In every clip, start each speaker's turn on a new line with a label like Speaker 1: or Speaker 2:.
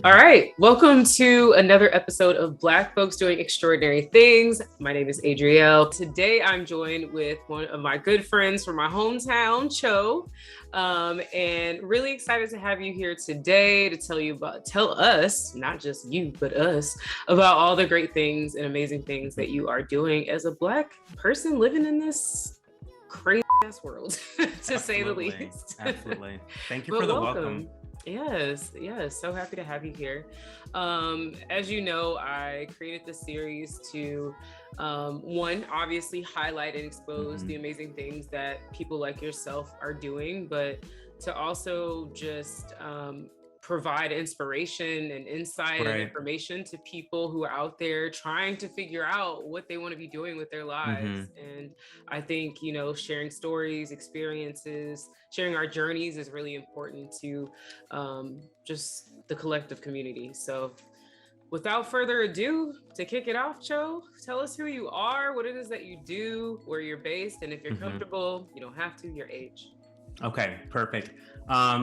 Speaker 1: All right, welcome to another episode of Black Folks Doing Extraordinary Things. My name is Adrielle. Today I'm joined with one of my good friends from my hometown, Cho, and really excited to have you here today to tell us, not just you, but us, about all the great things and amazing things that you are doing as a Black person living in this crazy ass world, to say the least.
Speaker 2: Absolutely. Thank you for the welcome.
Speaker 1: Yes. So happy to have you here. As you know, I created this series to, one, obviously highlight and expose the amazing things that people like yourself are doing, but to also just provide inspiration and insight and information to people who are out there trying to figure out what they want to be doing with their lives. And I think, sharing stories, experiences, sharing our journeys is really important to just the collective community. So without further ado, to kick it off, Cho, tell us who you are, what it is that you do, where you're based, and if you're comfortable, you don't have to, your age.
Speaker 2: Okay, perfect.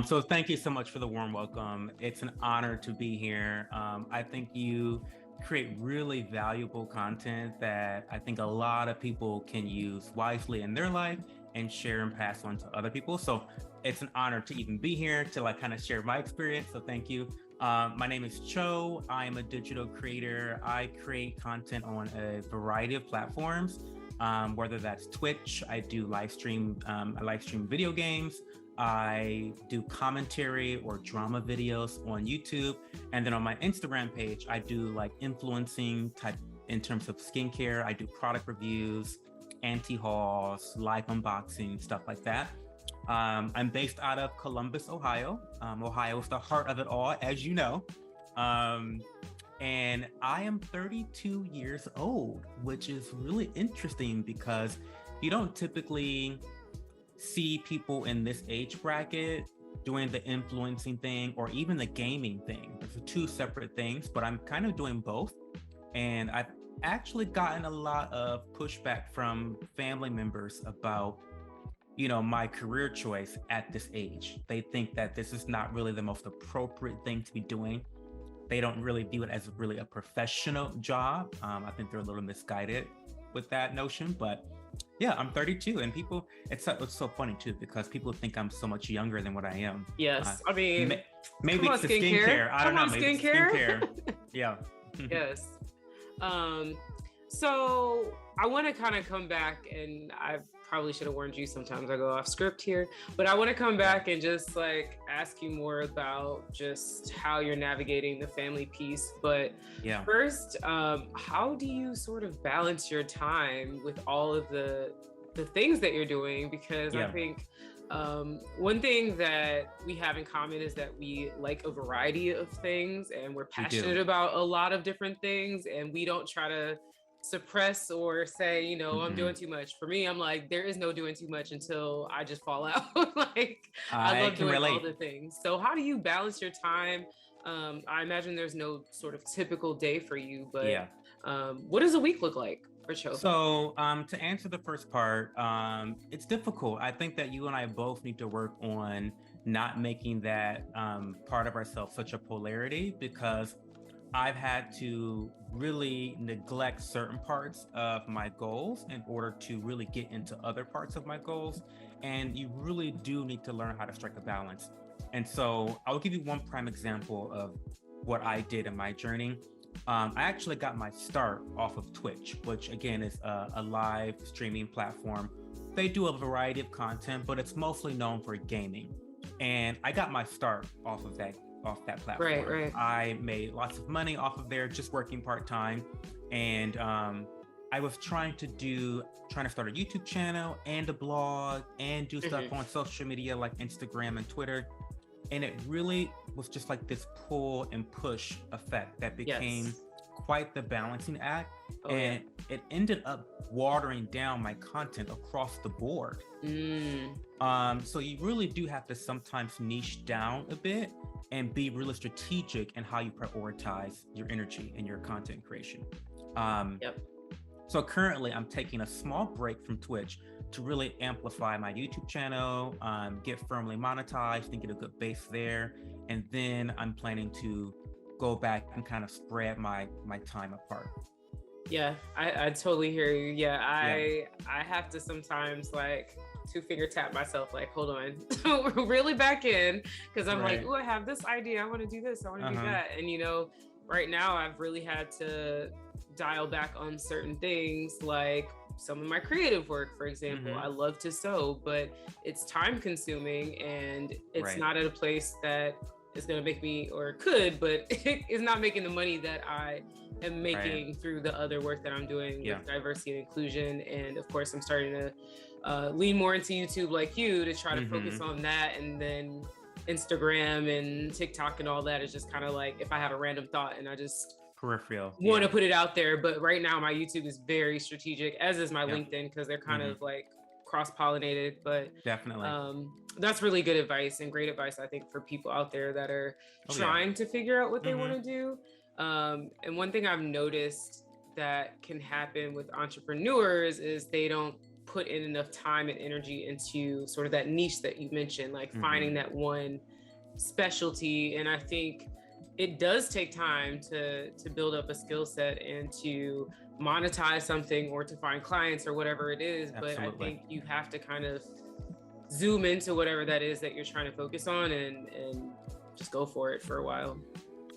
Speaker 2: So thank you so much for the warm welcome. It's an honor to be here. I think you create really valuable content that I think a lot of people can use wisely in their life and share and pass on to other people. So it's an honor to even be here to kind of share my experience. So thank you. My name is Cho. I am a digital creator. I create content on a variety of platforms. Whether that's Twitch, I live stream video games, I do commentary or drama videos on YouTube, and then on my Instagram page, I do influencing type in terms of skincare. I do product reviews, anti-hauls, live unboxing, stuff like that. I'm based out of Columbus, Ohio. Ohio is the heart of it all, as you know. And I am 32 years old, which is really interesting because you don't typically see people in this age bracket doing the influencing thing or even the gaming thing. Those are two separate things, but I'm kind of doing both. And I've actually gotten a lot of pushback from family members about, my career choice at this age. They think that this is not really the most appropriate thing to be doing. They don't really view it as really a professional job. I think they're a little misguided with that notion, but yeah, I'm 32 and people, it's so funny too, because people think I'm so much younger than what I am.
Speaker 1: Yes. I mean,
Speaker 2: maybe it's the skincare. I don't know. Maybe it's skincare. Yeah.
Speaker 1: Yes. So I want to kind of come back, and I probably should have warned you, sometimes I go off script here, but I want to come back and just ask you more about just how you're navigating the family piece. But first, how do you sort of balance your time with all of the things that you're doing? Because I think one thing that we have in common is that we like a variety of things, and we're passionate about a lot of different things, and we don't try to suppress or say, I'm doing too much. For me, I'm like, there is no doing too much until I just fall out. I love doing all the things. So how do you balance your time? I imagine there's no sort of typical day for you, but what does a week look like for Cho?
Speaker 2: So to answer the first part, it's difficult. I think that you and I both need to work on not making that part of ourselves such a polarity, because I've had to really neglect certain parts of my goals in order to really get into other parts of my goals. And you really do need to learn how to strike a balance. And so I'll give you one prime example of what I did in my journey. I actually got my start off of Twitch, which again is a live streaming platform. They do a variety of content, but it's mostly known for gaming. And I got my start off that platform.
Speaker 1: Right.
Speaker 2: I made lots of money off of there, just working part-time. And I was trying to start a YouTube channel and a blog and do stuff on social media like Instagram and Twitter. And it really was just this pull and push effect that became quite the balancing act. It ended up watering down my content across the board. So you really do have to sometimes niche down a bit and be really strategic in how you prioritize your energy and your content creation. So currently I'm taking a small break from Twitch to really amplify my YouTube channel, get firmly monetized and get a good base there. And then I'm planning to go back and kind of spread my time apart.
Speaker 1: Yeah, I totally hear you. Yeah, I have to sometimes like two-finger tap myself, like, hold on, really back in, because I'm like, oh, I have this idea. I want to do this. I want to do that. And, you know, right now I've really had to dial back on certain things, like some of my creative work, for example. I love to sew, but it's time consuming and it's not at a place that is going to make me, or could, but it's not making the money that I am making through the other work that I'm doing with diversity and inclusion. And of course, I'm starting to lean more into YouTube like you to try to focus on that. And then Instagram and TikTok and all that is just kind of like, if I have a random thought and I just
Speaker 2: peripheral
Speaker 1: want to put it out there. But right now my YouTube is very strategic, as is my LinkedIn, because they're kind of like cross-pollinated. But
Speaker 2: definitely
Speaker 1: that's really good advice and great advice, I think, for people out there that are trying to figure out what they want to do. And one thing I've noticed that can happen with entrepreneurs is they don't put in enough time and energy into sort of that niche that you mentioned, like finding that one specialty. And I think it does take time to build up a skill set and to monetize something or to find clients or whatever it is. But I think you have to kind of zoom into whatever that is that you're trying to focus on and just go for it for a while.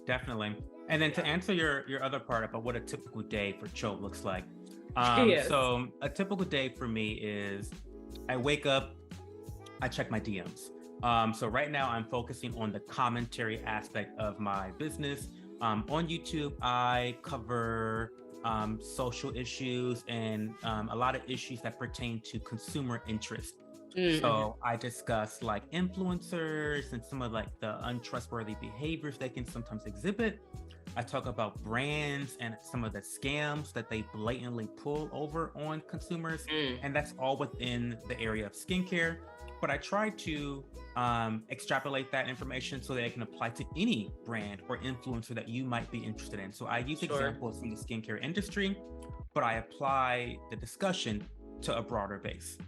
Speaker 2: Definitely. And then to answer your other part about what a typical day for Cho looks like. So a typical day for me is I wake up, I check my DMs. So right now I'm focusing on the commentary aspect of my business. On YouTube, I cover social issues and a lot of issues that pertain to consumer interest. So I discuss like influencers and some of like the untrustworthy behaviors they can sometimes exhibit. I talk about brands and some of the scams that they blatantly pull over on consumers. And that's all within the area of skincare. But I try to extrapolate that information so that it can apply to any brand or influencer that you might be interested in. So I use examples from the skincare industry, but I apply the discussion to a broader base.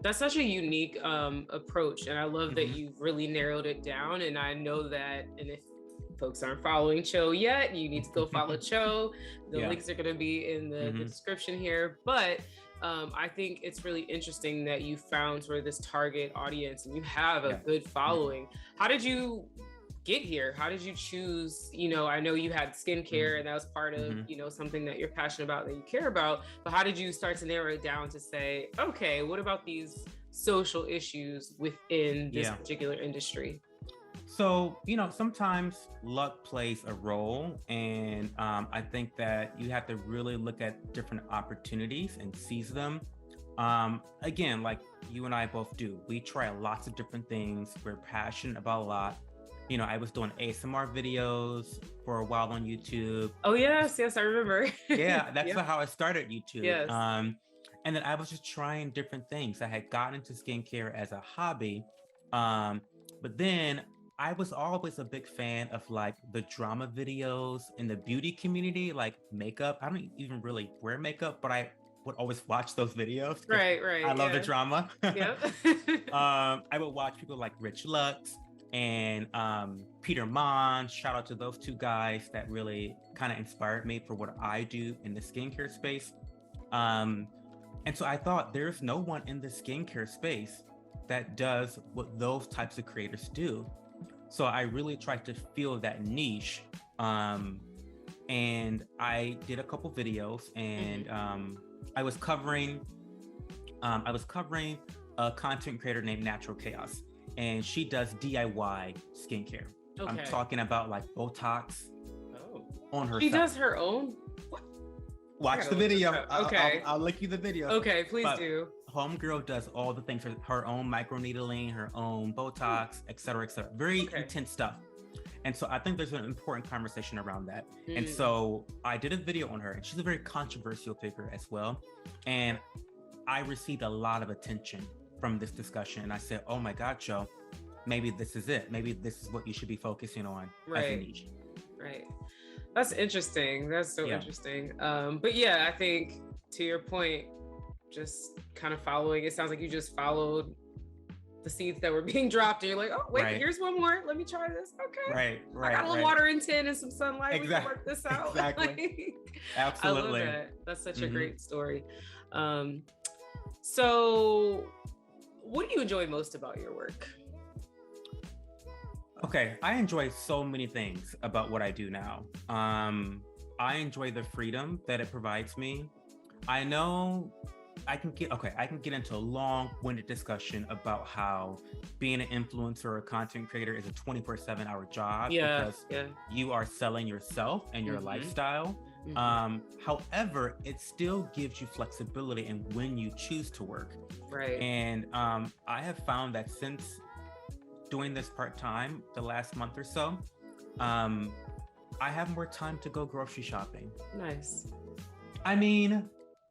Speaker 1: That's such a unique approach. And I love that you've really narrowed it down. And I know that, and if folks aren't following Cho yet, you need to go follow Cho. The links are going to be in the description here. But I think it's really interesting that you found sort of this target audience and you have a good following. How did you get here? How did you choose, you know, I know you had skincare and that was part of, you know, something that you're passionate about, that you care about, but how did you start to narrow it down to say, okay, what about these social issues within this particular industry?
Speaker 2: So, you know, sometimes luck plays a role, and I think that you have to really look at different opportunities and seize them. Again, like you and I both do, we try lots of different things. We're passionate about a lot. You know, I was doing ASMR videos for a while on YouTube.
Speaker 1: Oh, yes, I remember.
Speaker 2: That's how I started YouTube. Yes. And then I was just trying different things. I had gotten into skincare as a hobby, but then I was always a big fan of like the drama videos in the beauty community, like makeup. I don't even really wear makeup, but I would always watch those videos.
Speaker 1: Right.
Speaker 2: I love the drama.
Speaker 1: Yep.
Speaker 2: I would watch people like Rich Lux and Peter Mon. Shout out to those two guys that really kind of inspired me for what I do in the skincare space. And so I thought there's no one in the skincare space that does what those types of creators do. So I really tried to fill that niche. And I did a couple videos, and I was covering a content creator named Natural Chaos, and she does DIY skincare. Okay. I'm talking about like Botox on herself.
Speaker 1: She does her own?
Speaker 2: Watch the video.
Speaker 1: Okay.
Speaker 2: I'll link you the video.
Speaker 1: Okay, please do.
Speaker 2: Homegirl does all the things, her own microneedling, her own Botox, et cetera, et cetera. Very intense stuff. And so I think there's an important conversation around that. And so I did a video on her, and she's a very controversial figure as well. And I received a lot of attention from this discussion. And I said, oh my God, Joe, maybe this is it. Maybe this is what you should be focusing on as a niche.
Speaker 1: Right. That's interesting. That's so interesting. But yeah, I think to your point, just kind of following, it sounds like you just followed the seeds that were being dropped, and you're like, oh wait,
Speaker 2: Right.
Speaker 1: here's one more. Let me try this. Okay.
Speaker 2: Right.
Speaker 1: I got a little water in tin and some sunlight. We can work this out.
Speaker 2: Exactly.
Speaker 1: Like,
Speaker 2: Absolutely.
Speaker 1: I love that. That's such a great story. So what do you enjoy most about your work?
Speaker 2: Okay, I enjoy so many things about what I do now. I enjoy the freedom that it provides me. I know I can get into a long-winded discussion about how being an influencer or a content creator is a 24/7 hour job because you are selling yourself and your lifestyle. However, it still gives you flexibility in when you choose to work.
Speaker 1: Right.
Speaker 2: And I have found that since doing this part-time the last month or so, I have more time to go grocery shopping.
Speaker 1: Nice.
Speaker 2: I mean,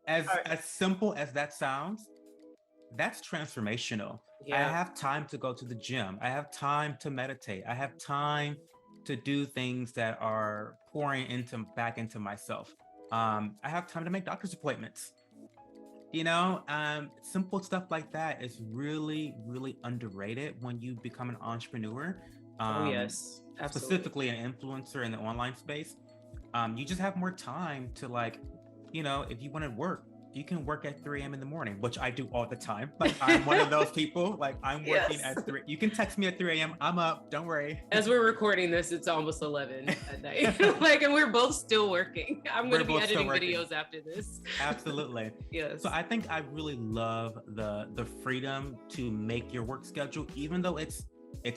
Speaker 2: as simple as that sounds, that's transformational. I have time to go to the gym. I have time to meditate. I have time to do things that are pouring back into myself. I have time to make doctor's appointments. You know, simple stuff like that is really, really underrated when you become an entrepreneur.
Speaker 1: Yes, absolutely.
Speaker 2: Specifically an influencer in the online space. You just have more time to, like, you know, if you want to work, you can work at 3 a.m. in the morning, which I do all the time. Like, I'm one of those people. Like, I'm working at 3. You can text me at 3 a.m. I'm up. Don't worry.
Speaker 1: As we're recording this, it's almost 11 at night. Like, and we're both still working. I'm going to be editing videos after this.
Speaker 2: Absolutely.
Speaker 1: Yes.
Speaker 2: So I think I really love the freedom to make your work schedule, even though it's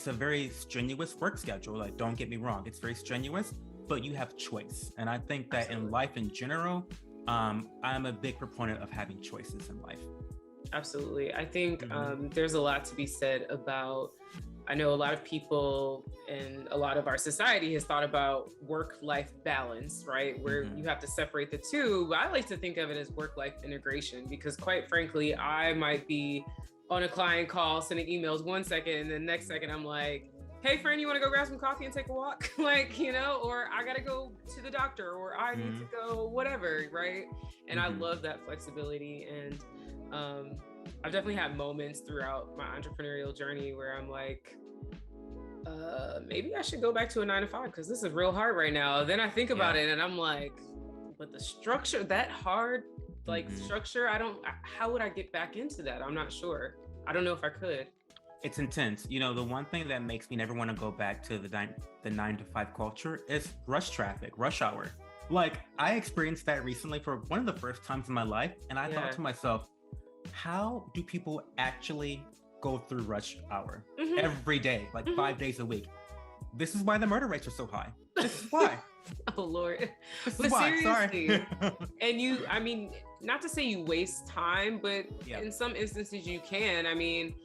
Speaker 2: a very strenuous work schedule. Like, don't get me wrong, it's very strenuous, but you have choice. And I think that in life in general, I'm a big proponent of having choices in life.
Speaker 1: Absolutely. I think there's a lot to be said about, I know a lot of people and a lot of our society has thought about work-life balance, right? Where you have to separate the two. But I like to think of it as work-life integration, because quite frankly, I might be on a client call, sending emails 1 second, and the next second I'm like, hey friend, you want to go grab some coffee and take a walk? Like, you know, or I got to go to the doctor, or I need to go whatever, right? And I love that flexibility. And I've definitely had moments throughout my entrepreneurial journey where I'm like, maybe I should go back to a 9 to 5 because this is real hard right now. Then I think about it and I'm like, but the structure, that hard, like structure, how would I get back into that? I'm not sure. I don't know if I could.
Speaker 2: It's intense. You know, the one thing that makes me never want to go back to the 9 to 5 culture is rush traffic, rush hour. Like, I experienced that recently for one of the first times in my life. And I thought to myself, how do people actually go through rush hour every day, like 5 days a week? This is why the murder rates are so high. This is why.
Speaker 1: Oh Lord.
Speaker 2: This is why. Sorry.
Speaker 1: And I mean, not to say you waste time, but in some instances you can. I mean,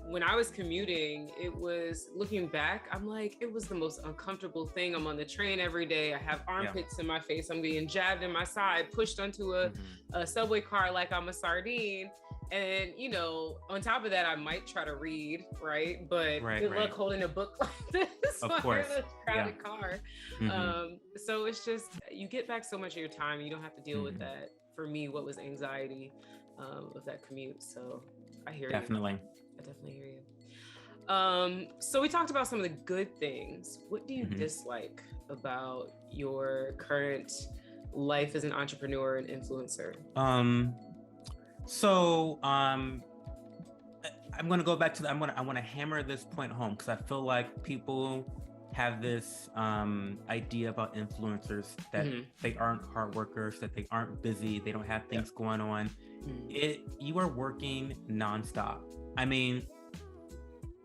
Speaker 1: when I was commuting, it was, looking back, I'm like, it was the most uncomfortable thing. I'm on the train every day. I have armpits in my face. I'm being jabbed in my side, pushed onto a subway car like I'm a sardine. And, you know, on top of that, I might try to read, right? But good luck holding a book like this
Speaker 2: of course.
Speaker 1: in a crowded car. So it's just, you get back so much of your time. You don't have to deal with that. For me, what was anxiety of that commute. So I hear you.
Speaker 2: Definitely.
Speaker 1: I definitely hear you. So we talked about some of the good things. What do you dislike about your current life as an entrepreneur and influencer?
Speaker 2: I'm going to go back to I want to hammer this point home, because I feel like people have this idea about influencers that they aren't hard workers, that they aren't busy, they don't have things going on. You are working nonstop. I mean,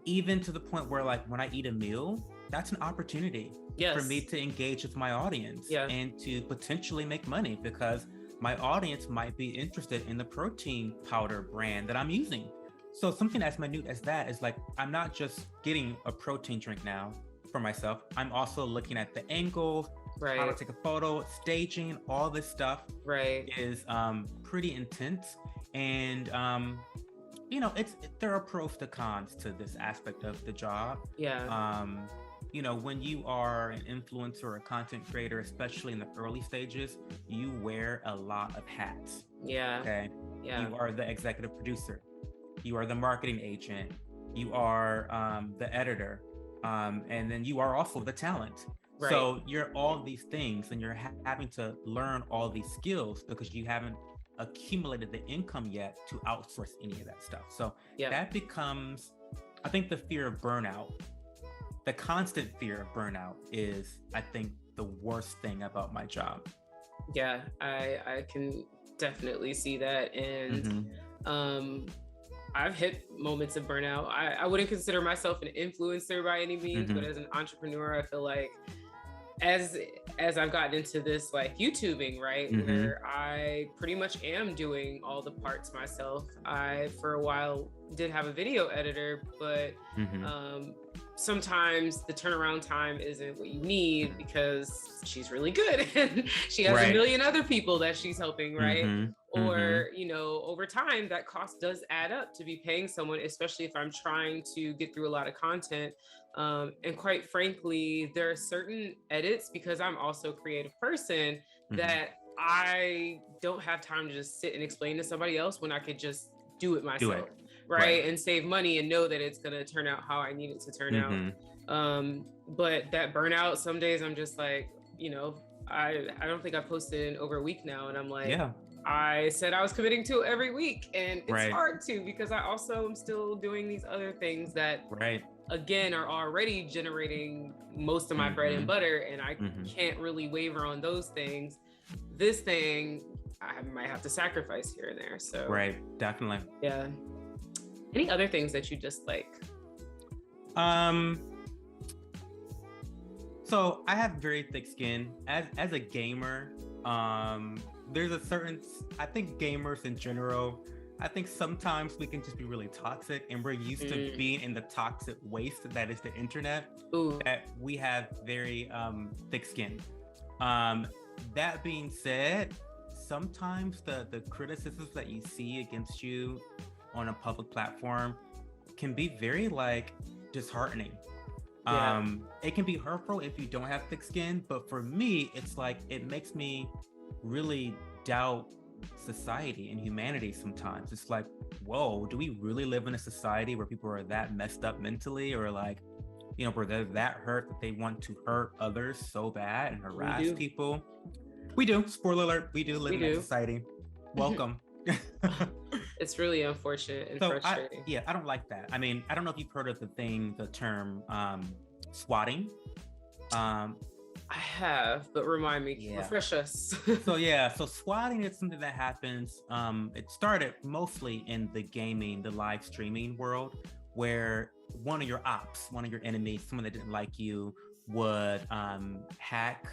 Speaker 2: even to the point where, like, when I eat a meal, that's an opportunity for me to engage with my audience and to potentially make money, because my audience might be interested in the protein powder brand that I'm using. So something as minute as that is, like, I'm not just getting a protein drink now for myself. I'm also looking at the angles, how to take a photo, staging, all this stuff is pretty intense. And you know, there are pros to cons to this aspect of the job. You know, when you are an influencer or a content creator, especially in the early stages, you wear a lot of hats. You are the executive producer, you are the marketing agent, you are the editor, and then you are also the talent.
Speaker 1: Right.
Speaker 2: So you're all these things, and you're having to learn all these skills because you haven't accumulated the income yet to outsource any of that stuff. So that becomes, I think, the fear of burnout. The constant fear of burnout is, I think, the worst thing about my job.
Speaker 1: Yeah, I can definitely see that. And I've hit moments of burnout. I wouldn't consider myself an influencer by any means, but as an entrepreneur, I feel like as I've gotten into this like YouTubing, right, where I pretty much am doing all the parts myself. I, for a while, did have a video editor, but sometimes the turnaround time isn't what you need because she's really good and she has a million other people that she's helping, right? Or, you know, over time, that cost does add up to be paying someone, especially if I'm trying to get through a lot of content. And quite frankly, there are certain edits, because I'm also a creative person, that I don't have time to just sit and explain to somebody else when I could just do it myself. Right? And save money and know that it's going to turn out how I need it to turn out. But that burnout, some days I'm just like, you know, I don't think I posted in over a week now. And I'm like, I said I was committing to it every week, and it's hard to, because I also am still doing these other things that again are already generating most of my bread and butter, and I can't really waver on those things. This thing I might have to sacrifice here and there. So
Speaker 2: definitely.
Speaker 1: Yeah. Any other things that you just like?
Speaker 2: So I have very thick skin as a gamer. There's a certain, I think gamers in general, I think sometimes we can just be really toxic, and we're used to being in the toxic waste that is the internet. That we have very thick skin. That being said, sometimes the criticisms that you see against you on a public platform can be very like disheartening. It can be hurtful if you don't have thick skin, but for me, it's like it makes me really doubt society and humanity sometimes. It's like, whoa, do we really live in a society where people are that messed up mentally, or like, you know, where they're that hurt that they want to hurt others so bad and harass people? We do. Spoiler alert, we do live in that society. Welcome.
Speaker 1: It's really unfortunate and frustrating.
Speaker 2: I don't like that. I mean, I don't know if you've heard of the term swatting.
Speaker 1: I have, but remind me, refresh us.
Speaker 2: So swatting is something that happens. It started mostly in the gaming, the live streaming world, where one of your ops, one of your enemies, someone that didn't like you, would hack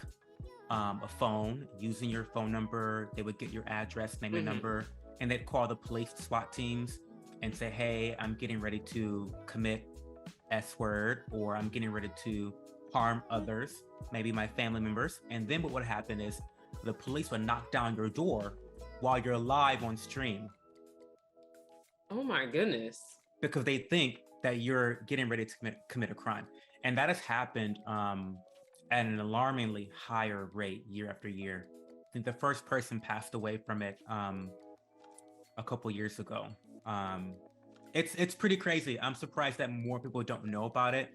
Speaker 2: a phone using your phone number. They would get your address, name and number, and they'd call the police, SWAT teams, and say, hey, I'm getting ready to commit S word, or I'm getting ready to harm others, maybe my family members. And then what would happen is the police would knock down your door while you're live on stream.
Speaker 1: Oh my goodness.
Speaker 2: Because they think that you're getting ready to commit a crime. And that has happened at an alarmingly higher rate year after year. I think the first person passed away from it a couple years ago. It's pretty crazy. I'm surprised that more people don't know about it.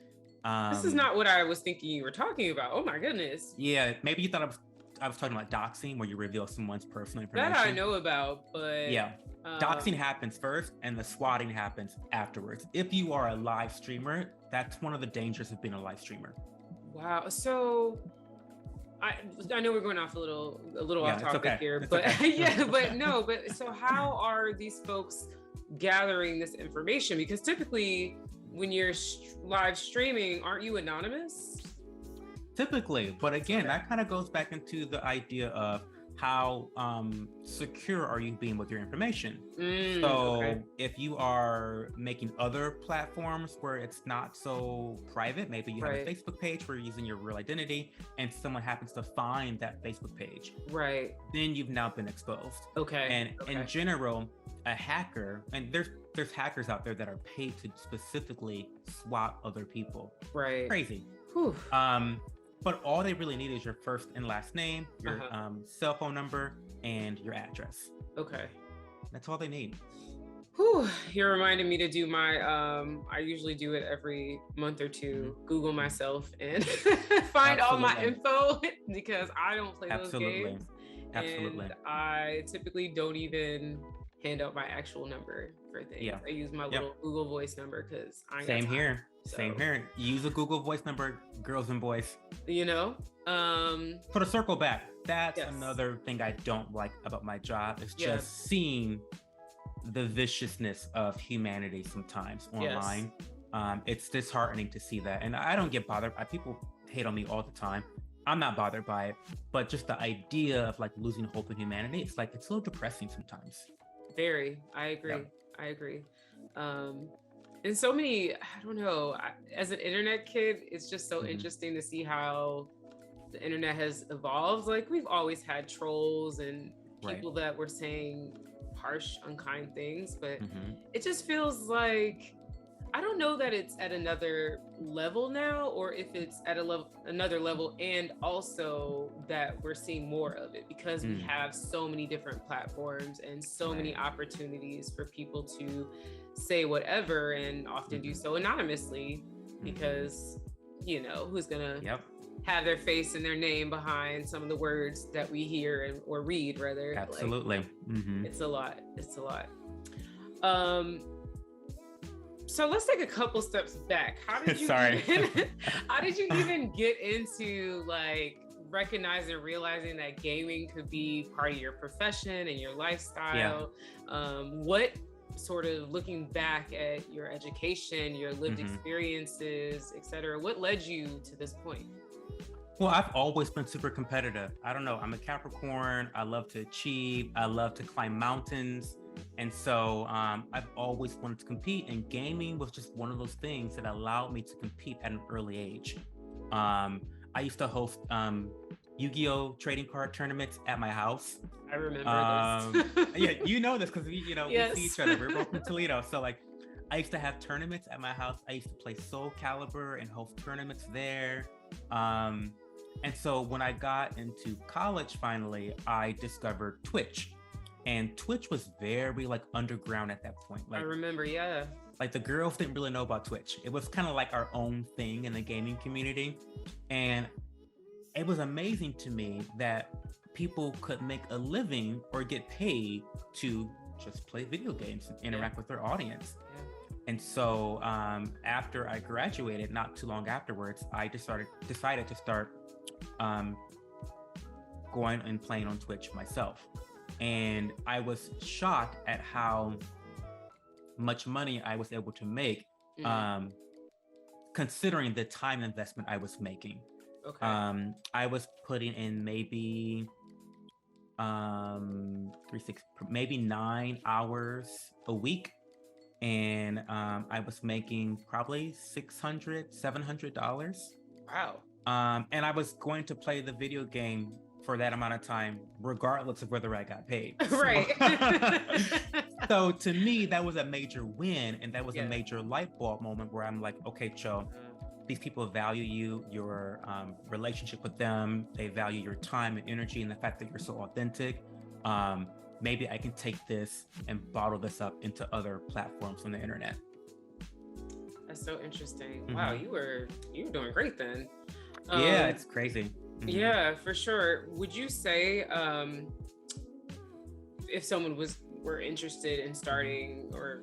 Speaker 1: This is not what I was thinking you were talking about. Oh my goodness.
Speaker 2: Yeah, maybe you thought I was talking about doxing, where you reveal someone's personal information.
Speaker 1: That I know about, but
Speaker 2: yeah, doxing happens first, and the swatting happens afterwards. If you are a live streamer, that's one of the dangers of being a live streamer.
Speaker 1: Wow. So I know we're going off a little off topic here, but
Speaker 2: okay.
Speaker 1: but so how are these folks gathering this information? Because typically when you're live streaming, aren't you anonymous?
Speaker 2: Typically, but again, that kind of goes back into the idea of how secure are you being with your information. If you are making other platforms where it's not so private, maybe you have a Facebook page where you're using your real identity and someone happens to find that Facebook page, then you've now been exposed. And in general, a hacker, and there's hackers out there that are paid to specifically swat other people. Crazy. But all they really need is your first and last name, your cell phone number, and your address. That's all they need.
Speaker 1: Whew, you're reminding me to do my, I usually do it every month or two, Google myself and find all my info because I don't play those games. And I typically don't even hand out my actual number for things. I use my little Google Voice number because I ain't got time.
Speaker 2: Same here. Use a Google Voice number, girls and boys.
Speaker 1: You know?
Speaker 2: For the circle back, that's another thing I don't like about my job is just seeing the viciousness of humanity sometimes online. It's disheartening to see that. And I don't get bothered. People hate on me all the time. I'm not bothered by it, but just the idea of like losing hope in humanity, it's like, it's a little depressing sometimes.
Speaker 1: Very, I agree. Yep. I agree. And so many, I don't know, as an internet kid, it's just so interesting to see how the internet has evolved. Like we've always had trolls and people that were saying harsh, unkind things, but it just feels like, I don't know that it's at another level now, or if it's at another level, and also that we're seeing more of it because we have so many different platforms and so many opportunities for people to say whatever and often do so anonymously because, you know, who's gonna have their face and their name behind some of the words that we hear or read rather.
Speaker 2: Absolutely.
Speaker 1: Like, it's a lot. So let's take a couple steps back. How did you how did you even get into like recognizing and realizing that gaming could be part of your profession and your lifestyle? What sort of looking back at your education, your lived experiences, etc., what led you to this point?
Speaker 2: Well, I've always been super competitive. I don't know. I'm a Capricorn. I love to achieve. I love to climb mountains. And so I've always wanted to compete, and gaming was just one of those things that allowed me to compete at an early age. I used to host Yu-Gi-Oh! Trading card tournaments at my house.
Speaker 1: I remember this.
Speaker 2: Yeah, you know this because we see each other. We're both from Toledo. So like, I used to have tournaments at my house. I used to play Soul Calibur and host tournaments there. And so when I got into college, finally, I discovered Twitch. And Twitch was very like underground at that point. Like,
Speaker 1: I remember,
Speaker 2: like the girls didn't really know about Twitch. It was kind of like our own thing in the gaming community. And it was amazing to me that people could make a living or get paid to just play video games and interact with their audience. And so after I graduated, not too long afterwards, I decided to start going and playing on Twitch myself. And I was shocked at how much money I was able to make, considering the time investment I was making. I was putting in maybe 9 hours a week. And I was making probably $600, $700.
Speaker 1: Wow.
Speaker 2: And I was going to play the video game for that amount of time, regardless of whether I got paid.
Speaker 1: Right.
Speaker 2: So to me, that was a major win. And that was a major light bulb moment where I'm like, okay, Cho, these people value you, your relationship with them. They value your time and energy and the fact that you're so authentic. Maybe I can take this and bottle this up into other platforms on the internet.
Speaker 1: That's so interesting. Wow, you were doing great then.
Speaker 2: Yeah, it's crazy.
Speaker 1: Yeah, for sure. Would you say if someone were interested in starting or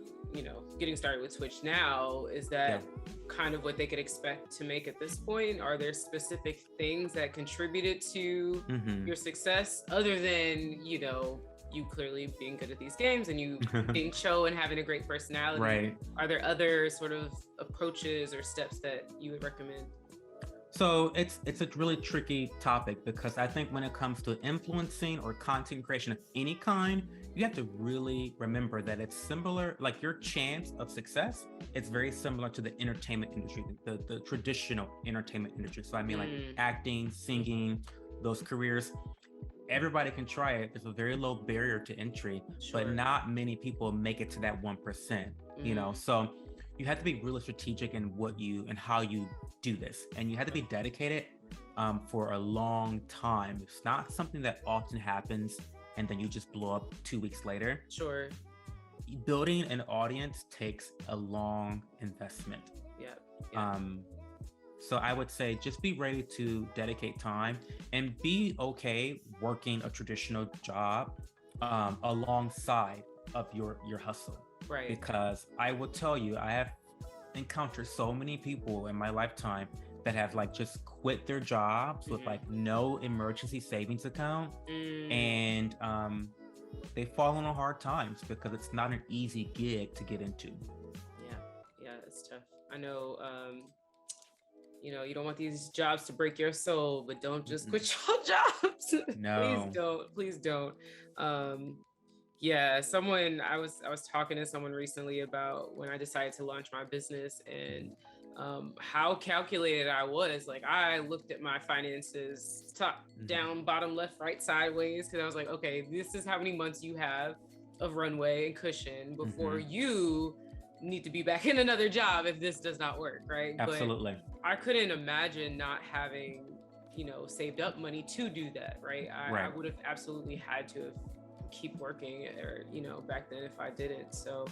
Speaker 1: getting started with Twitch now, is that kind of what they could expect to make at this point? Are there specific things that contributed to your success other than you clearly being good at these games and you being Cho and having a great personality?
Speaker 2: Right.
Speaker 1: Are there other sort of approaches or steps that you would recommend?
Speaker 2: So it's a really tricky topic because I think when it comes to influencing or content creation of any kind, you have to really remember that it's similar, like your chance of success, it's very similar to the entertainment industry, the traditional entertainment industry. So I mean like acting, singing, those careers. Everybody can try it. There's a very low barrier to entry, but not many people make it to that 1%, So you have to be really strategic in how you do this. And you have to be dedicated for a long time. It's not something that often happens and then you just blow up 2 weeks later.
Speaker 1: Sure.
Speaker 2: building an audience takes a long investment.
Speaker 1: Yeah.
Speaker 2: So I would say just be ready to dedicate time and be okay working a traditional job alongside of your hustle.
Speaker 1: Right.
Speaker 2: Because I will tell you, I have encountered so many people in my lifetime that have like just quit their jobs with like no emergency savings account, and they fall on hard times because it's not an easy gig to get into.
Speaker 1: Yeah, it's tough. I know, you don't want these jobs to break your soul, but don't just quit your jobs.
Speaker 2: No.
Speaker 1: Please don't. Yeah, I was talking to someone recently about when I decided to launch my business, and how calculated I was. Like, I looked at my finances top, down, bottom, left, right, sideways, because I was like, okay, this is how many months you have of runway and cushion before you need to be back in another job if this does not work, right?
Speaker 2: Absolutely.
Speaker 1: But I couldn't imagine not having, saved up money to do that, right? I would have absolutely had to keep working, or back then if I didn't. So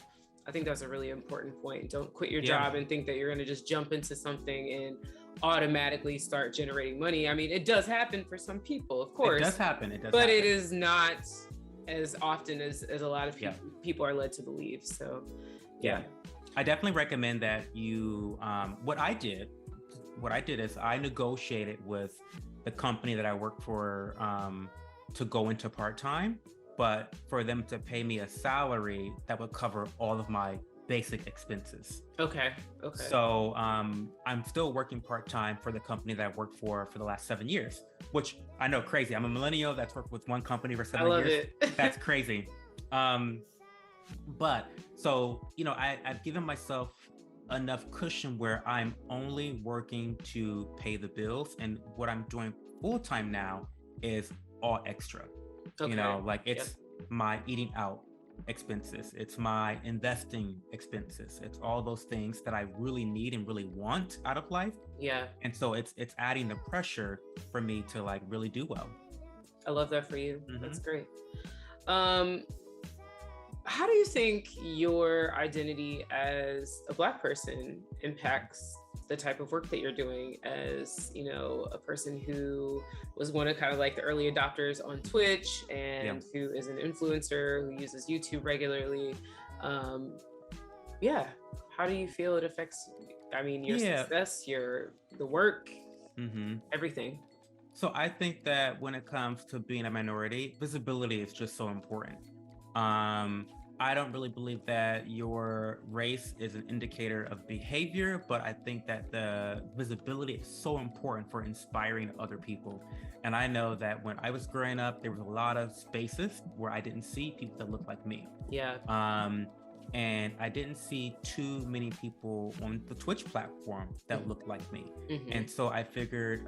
Speaker 1: I think that's a really important point. Don't quit your job and think that you're going to just jump into something and automatically start generating money. I mean, it does happen for some people, of course.
Speaker 2: It does happen.
Speaker 1: But it is not as often as a lot of people are led to believe. So yeah.
Speaker 2: I definitely recommend that you, what I did is I negotiated with the company that I work for to go into part-time, but for them to pay me a salary that would cover all of my basic expenses.
Speaker 1: Okay.
Speaker 2: So I'm still working part-time for the company that I worked for the last 7 years, which I know, crazy. I'm a millennial that's worked with one company for 7 years.
Speaker 1: I love it.
Speaker 2: That's crazy. But so, I've given myself enough cushion where I'm only working to pay the bills, and what I'm doing full-time now is all extra.
Speaker 1: Okay.
Speaker 2: It's my eating out expenses, it's my investing expenses, it's all those things that I really need and really want out of life.
Speaker 1: Yeah.
Speaker 2: And so it's adding the pressure for me to like really do well.
Speaker 1: I love that for you. That's great. How do you think your identity as a Black person impacts the type of work that you're doing as, a person who was one of kind of like the early adopters on Twitch and who is an influencer who uses YouTube regularly? How do you feel it affects, your success, the work, everything?
Speaker 2: So I think that when it comes to being a minority, visibility is just so important. I don't really believe that your race is an indicator of behavior, but I think that the visibility is so important for inspiring other people. And I know that when I was growing up, there was a lot of spaces where I didn't see people that looked like me.
Speaker 1: Yeah.
Speaker 2: And I didn't see too many people on the Twitch platform that looked like me. And so I figured,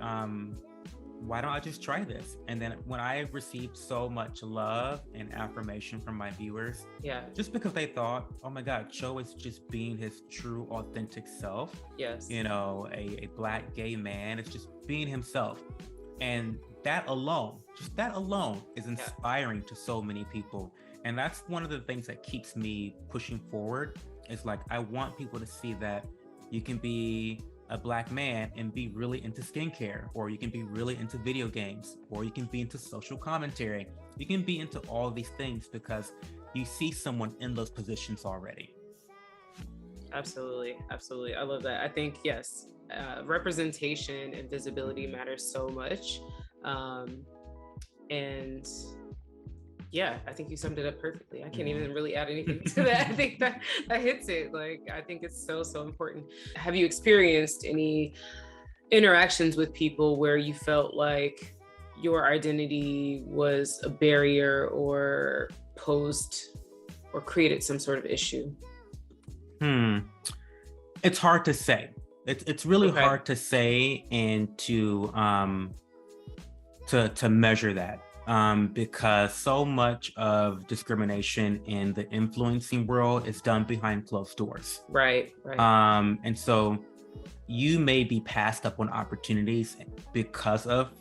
Speaker 2: why don't I just try this? And then when I received so much love and affirmation from my viewers, just because they thought, oh my God, Cho is just being his true, authentic self.
Speaker 1: Yes.
Speaker 2: A Black gay man is just being himself. And that alone is inspiring to so many people. And that's one of the things that keeps me pushing forward. Is like, I want people to see that you can be a Black man and be really into skincare, or you can be really into video games, or you can be into social commentary. You can be into all these things because you see someone in those positions already.
Speaker 1: Absolutely. I love that. I think, yes, representation and visibility matters so much. And I think you summed it up perfectly. I can't even really add anything to that. I think that hits it. Like, I think it's so important. Have you experienced any interactions with people where you felt like your identity was a barrier or posed or created some sort of issue?
Speaker 2: It's hard to say. It's really hard to say and to measure that. Because so much of discrimination in the influencing world is done behind closed doors.
Speaker 1: Right.
Speaker 2: And so you may be passed up on opportunities because of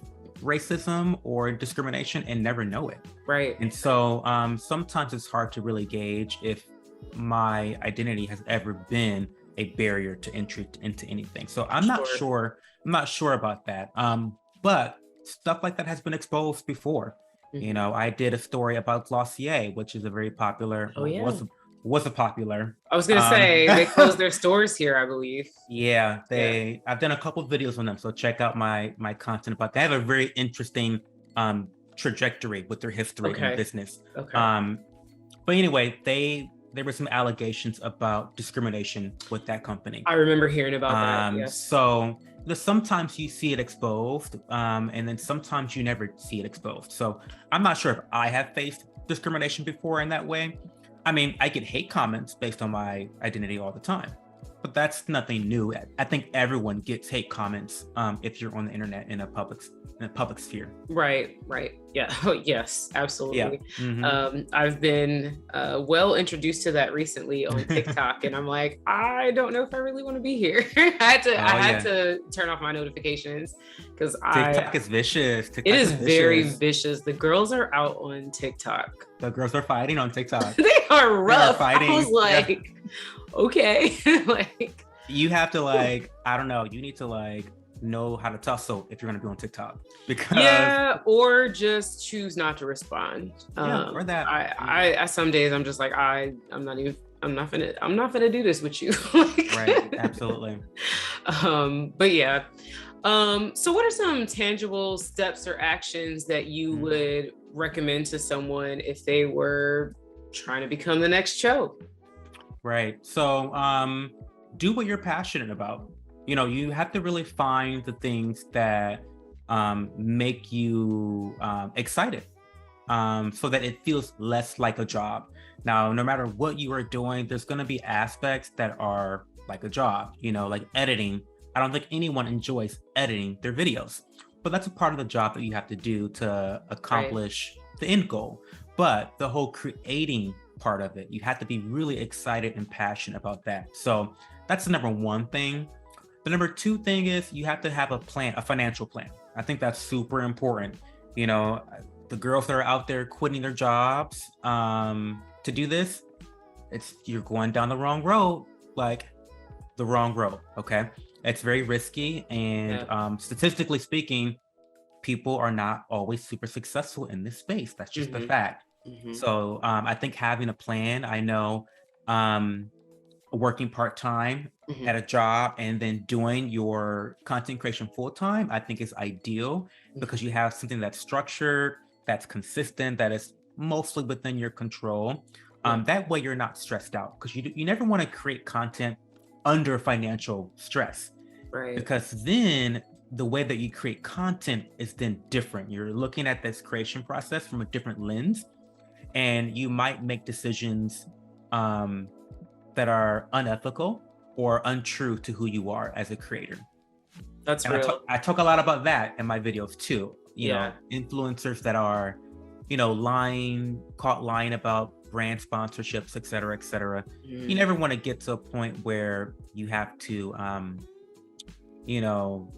Speaker 2: racism or discrimination and never know it.
Speaker 1: Right.
Speaker 2: And so sometimes it's hard to really gauge if my identity has ever been a barrier to entry into anything. So I'm not sure about that. But stuff like that has been exposed before. You know, I did a story about Glossier, which is a very popular, was a popular.
Speaker 1: I was gonna say they closed their stores here, I believe.
Speaker 2: Yeah, I've done a couple of videos on them, so check out my content about. They have a very interesting trajectory with their history in business. But anyway, there were some allegations about discrimination with that company.
Speaker 1: I remember hearing about that. Yes.
Speaker 2: So sometimes you see it exposed, and then sometimes you never see it exposed. So I'm not sure if I have faced discrimination before in that way. I mean, I get hate comments based on my identity all the time, but that's nothing new. I think everyone gets hate comments if you're on the internet in a public sphere.
Speaker 1: Right. Yeah. Oh, yes, absolutely.
Speaker 2: Yeah.
Speaker 1: I've been well introduced to that recently on TikTok, and I'm like, I don't know if I really want to be here. I had to turn off my notifications because
Speaker 2: TikTok is vicious.
Speaker 1: It is very vicious. The girls are out on TikTok.
Speaker 2: The girls are fighting on TikTok.
Speaker 1: They are rough.
Speaker 2: They are fighting.
Speaker 1: I was like, okay. Like,
Speaker 2: you have to I don't know. You need to know how to tussle if you're going to be on TikTok, because
Speaker 1: or just choose not to respond.
Speaker 2: Or that.
Speaker 1: I some days I'm just like, I'm not gonna do this with you.
Speaker 2: Right. Absolutely.
Speaker 1: But yeah. So what are some tangible steps or actions that you would recommend to someone if they were trying to become the next Cho?
Speaker 2: Right. So do what you're passionate about. You know, you have to really find the things that make you excited, so that it feels less like a job. Now, no matter what you are doing, there's going to be aspects that are like a job, you know, like editing. I don't think anyone enjoys editing their videos, but that's a part of the job that you have to do to accomplish the end goal. But the whole creating part of it, you have to be really excited and passionate about that. So that's the number one thing. The number two thing is you have to have a plan, a financial plan. I think that's super important. You know, the girls that are out there quitting their jobs to do this, you're going down the wrong road, okay? It's very risky, and statistically speaking, people are not always super successful in this space. That's just a fact. So I think having a plan, I know working part-time at a job and then doing your content creation full-time, I think is ideal, because you have something that's structured, that's consistent, that is mostly within your control. That way you're not stressed out, because you never want to create content under financial stress.
Speaker 1: Right.
Speaker 2: Because then the way that you create content is then different. You're looking at this creation process from a different lens, and you might make decisions that are unethical or untrue to who you are as a creator.
Speaker 1: That's real.
Speaker 2: I talk a lot about that in my videos too. You know, influencers that are, you know, caught lying about brand sponsorships, et cetera, et cetera. You never want to get to a point where you have to, you know,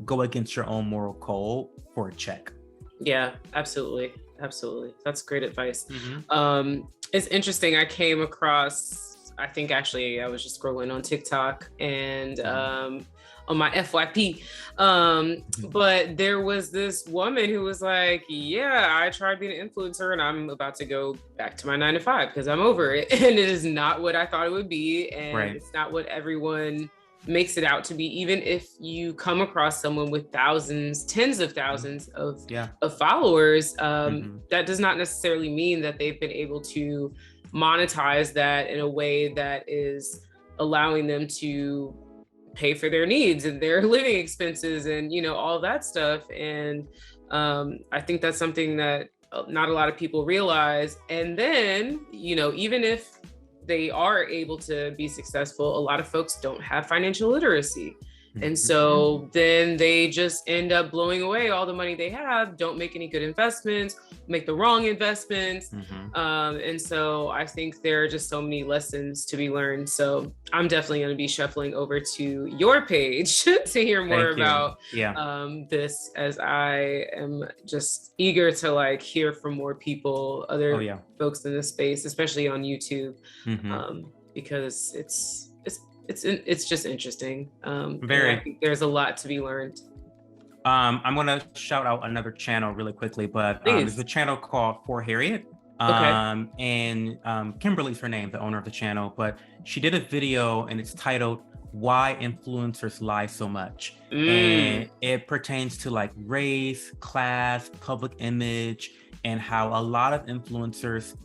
Speaker 2: go against your own moral code for a check.
Speaker 1: Yeah, absolutely. That's great advice. It's interesting. I came across, I think actually I was just scrolling on TikTok and on my FYP. But there was this woman who was like, yeah, I tried being an influencer and I'm about to go back to my 9 to 5 because I'm over it. And it is not what I thought it would be. And it's not what everyone makes it out to be. Even if you come across someone with thousands, tens of thousands of followers, that does not necessarily mean that they've been able to monetize that in a way that is allowing them to pay for their needs and their living expenses and, you know, all that stuff. And I think that's something that not a lot of people realize. And then, you know, even if they are able to be successful, a lot of folks don't have financial literacy. And so then they just end up blowing away all the money they have, don't make any good investments, make the wrong investments. And so I think there are just so many lessons to be learned. So I'm definitely going to be shuffling over to your page to hear more about this, as I am just eager to like hear from more people, other folks in the space, especially on YouTube, because it's just interesting. I think there's a lot to be learned.
Speaker 2: I'm gonna shout out another channel really quickly, but there's a channel called For Harriet. And Kimberly's her name, the owner of the channel, but she did a video and it's titled "Why Influencers Lie So Much." And it pertains to like race, class, public image, and how a lot of influencers,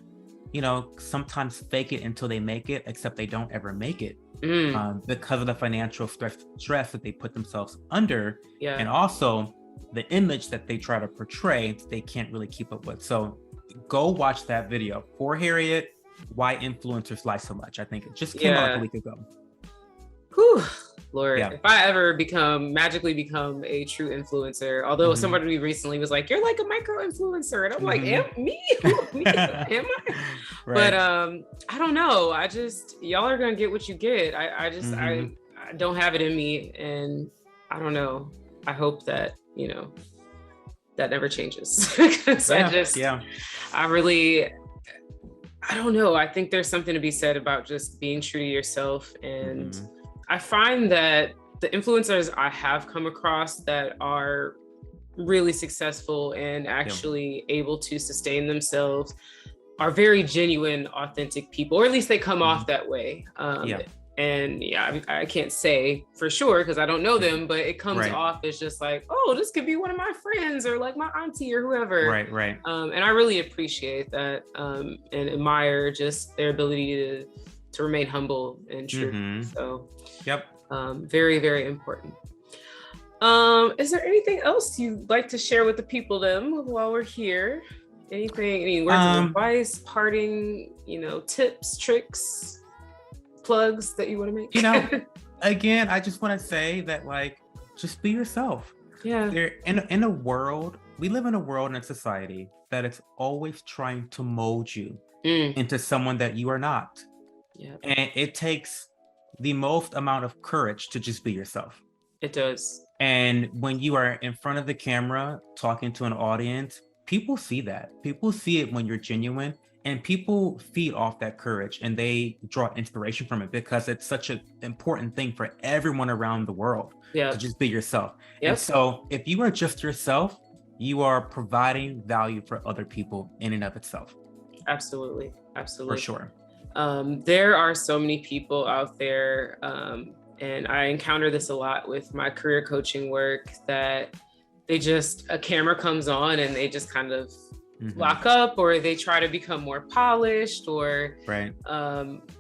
Speaker 2: you know, sometimes fake it until they make it, except they don't ever make it. Because of the financial stress that they put themselves under, and also the image that they try to portray, they can't really keep up with. So go watch that video, For Harriet, Why Influencers Lie So Much. I think it just came out a week ago.
Speaker 1: Whew, Lord, if I ever magically become a true influencer, although somebody recently was like, "You're like a micro influencer," and I'm like, me? Am I? But I don't know. Y'all are gonna get what you get. I don't have it in me, and I don't know. I hope that, you know, that never changes. Because I don't know. I think there's something to be said about just being true to yourself. And I find that the influencers I have come across that are really successful and actually able to sustain themselves are very genuine, authentic people, or at least they come off that way. And I can't say for sure because I don't know them, but it comes off as just like, oh, this could be one of my friends or like my auntie or whoever. And I really appreciate that and admire just their ability to remain humble and true. So very, very important. Is there anything else you'd like to share with the people then while we're here? Any words of advice, parting, you know, tips, tricks, plugs that you want to make?
Speaker 2: You know, again, I just want to say that, like, just be yourself. There in a world, we live in a world and a society that is always trying to mold you into someone that you are not. And it takes the most amount of courage to just be yourself.
Speaker 1: It does.
Speaker 2: And when you are in front of the camera talking to an audience, people see that. People see it when you're genuine, and people feed off that courage and they draw inspiration from it because it's such an important thing for everyone around the world to just be yourself. And so if you are just yourself, you are providing value for other people in and of itself.
Speaker 1: Absolutely.
Speaker 2: For sure.
Speaker 1: There are so many people out there, and I encounter this a lot with my career coaching work, that a camera comes on and they just kind of lock up, or they try to become more polished, or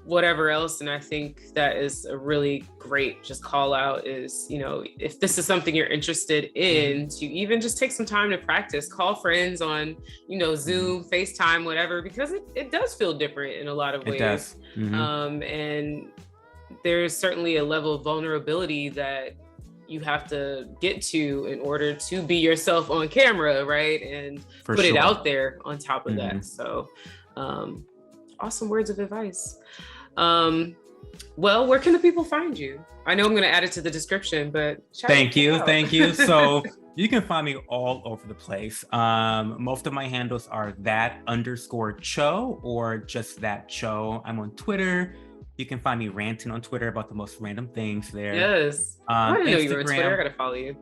Speaker 1: whatever else. And I think that is a really great just call out is, you know, if this is something you're interested in, to even just take some time to practice, call friends on, you know, Zoom, FaceTime, whatever, because it does feel different in a lot of ways. It does. And there's certainly a level of vulnerability that you have to get to in order to be yourself on camera, right? And put it out there on top of that. So awesome words of advice. Well, where can the people find you? I know I'm going to add it to the description, but
Speaker 2: thank you. So you can find me all over the place. Most of my handles are _Cho or just that Cho. I'm on Twitter. You can find me ranting on Twitter about the most random things there.
Speaker 1: Yes. I didn't know you were on Twitter. I gotta follow you.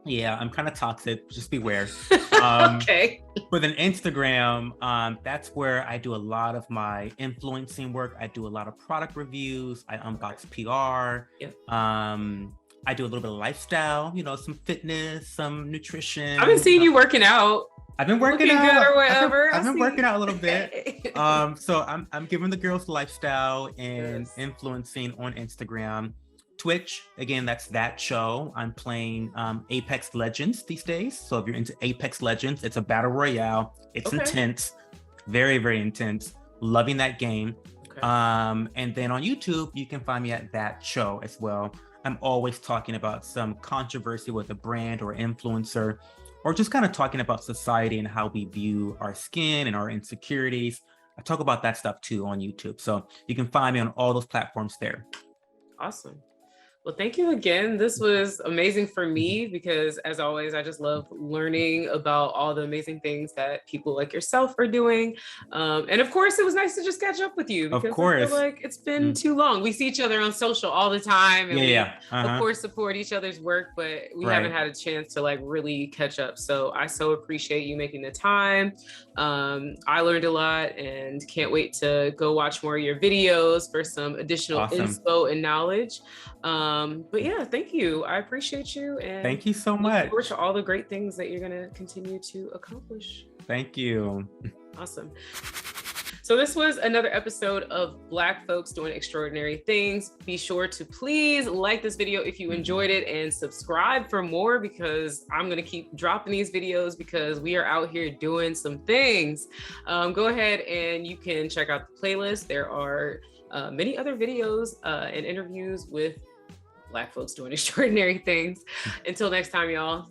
Speaker 2: Yeah, I'm kind of toxic. Just beware.
Speaker 1: Okay.
Speaker 2: But then Instagram, that's where I do a lot of my influencing work. I do a lot of product reviews. I unbox PR. I do a little bit of lifestyle, you know, some fitness, some nutrition.
Speaker 1: I've been seeing you working out.
Speaker 2: I've been working out
Speaker 1: good or whatever.
Speaker 2: I've been working out a little bit. So I'm giving the girls lifestyle and influencing on Instagram. Twitch, again, that's that show. I'm playing Apex Legends these days. So if you're into Apex Legends, it's a battle royale. It's intense, very, very intense. Loving that game. And then on YouTube, you can find me at that show as well. I'm always talking about some controversy with a brand or influencer, or just kind of talking about society and how we view our skin and our insecurities. I talk about that stuff too on YouTube. So you can find me on all those platforms there.
Speaker 1: Awesome. Well, thank you again. This was amazing for me because, as always, I just love learning about all the amazing things that people like yourself are doing. And of course, it was nice to just catch up with you because I feel like it's been too long. We see each other on social all the time, and we, of course, support each other's work, but we haven't had a chance to like really catch up. So I so appreciate you making the time. I learned a lot and can't wait to go watch more of your videos for some additional inspo and knowledge. But yeah, thank you. I appreciate you. And
Speaker 2: thank you so much.
Speaker 1: Look forward to all the great things that you're going to continue to accomplish.
Speaker 2: Thank you.
Speaker 1: Awesome. So this was another episode of Black Folks Doing Extraordinary Things. Be sure to please like this video if you enjoyed it and subscribe for more, because I'm going to keep dropping these videos because we are out here doing some things. Go ahead and you can check out the playlist. There are many other videos and interviews with Black folks doing extraordinary things. Until next time, y'all.